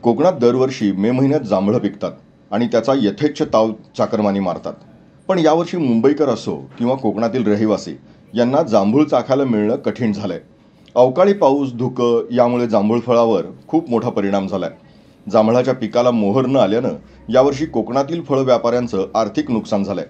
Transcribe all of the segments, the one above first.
कोकणात दरवर्षी मे महिन्यात जांभळं पिकतात आणि त्याचा यथेच्छ ताव चाकरमानी मारतात. पण यावर्षी मुंबईकर असो किंवा कोकणातील रहिवासी यांना जांभूळ चाखायला मिळणं कठीण झालंय. अवकाळी पाऊस, धुकं यामुळे जांभूळ फळावर खूप मोठा परिणाम झालाय. जांभळाच्या पिकाला मोहर न आल्यानं यावर्षी कोकणातील फळ व्यापाऱ्यांचं आर्थिक नुकसान झालंय.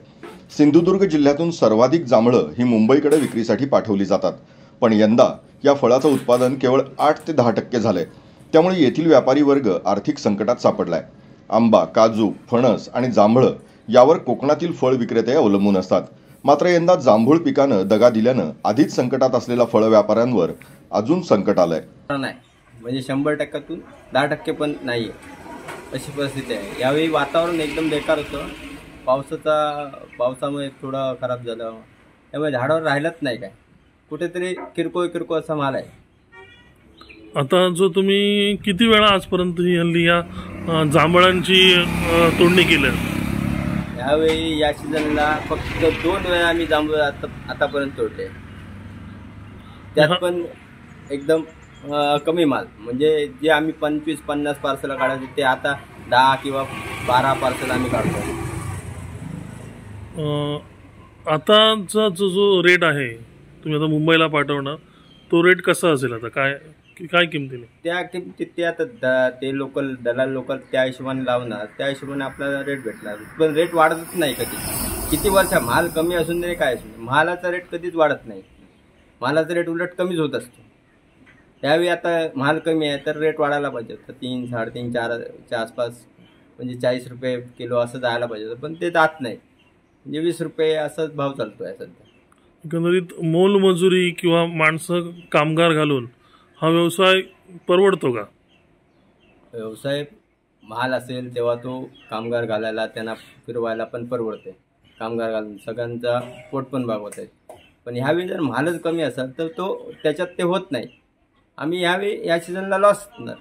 सिंधुदुर्ग जिल्ह्यातून सर्वाधिक जांभळं ही मुंबईकडे विक्रीसाठी पाठवली जातात. पण यंदा या फळाचं उत्पादन केवळ 8 ते 10% झालंय. त्यामुळे येथील व्यापारी वर्ग आर्थिक संकटात सापडलाय. आंबा, काजू, फणस आणि जांभळं यावर कोकणातील फळ विक्रेते अवलंबून असतात. मात्र यंदा जांभूळ पिकानं दगा दिल्यानं आधीच संकटात असलेल्या फळ व्यापाऱ्यांवर अजून संकट आलंय. नाही म्हणजे 100%तून 10% पण नाही अशी परिस्थिती आहे. यावेळी वातावरण एकदम बेकार होतं. पावसामुळे थोडं खराब झालं. त्यामुळे झाडावर राहिलंच नाही काय. कुठेतरी किरकोळ असा माल आहे. आता जो तुम्ही किती वेळा आजपर्यंत ही हल्ली या जांभळांची तोडणी केली? यावेळी या सीझनला फक्त 2 वेळा आम्ही जांभूळ आतापर्यंत तोडले. त्यात पण एकदम कमी माल. म्हणजे जे आम्ही 25-50 पार्सल काढायचे ते आता 10 किंवा 12 पार्सल आम्ही काढतो. आताचा जो रेट आहे, तुम्ही आता मुंबईला पाठवणं, तो रेट कसा असेल? आता काय किमतीने? त्या किमतीत ते आता ते दलाल लोकल त्या हिशोबाने लावणार, त्या हिशोबाने आपल्याला रेट भेटणार. पण रेट वाढतच नाही कधी. किती वर्ष माल कमी असून दे काय असून, मालाचा रेट कधीच वाढत नाही. मालाचा रेट उलट कमीच होत असतो. त्यावेळी आता माल कमी आहे तर रेट वाढायला पाहिजे. तर 3, 3.5, 4च्या आसपास म्हणजे 40 रुपये किलो असं जायला पाहिजे. पण ते जात नाही. म्हणजे 20 रुपये असाच भाव चालतो आहे सध्या. एकंदरीत मोलमजुरी किंवा माणसं कामगार घालून हा व्यवसाय परवडतो का? व्यवसाय माल असेल तेव्हा तो कामगार घालायला, त्यांना फिरवायला पण परवडते. कामगार घालून सगळ्यांचा पोट पण भागवत आहे. पण ह्यावेळी जर मालच कमी असेल तर त्याच्यात ते होत नाही. आम्ही ह्यावेळी या सीझनला लॉस होणार.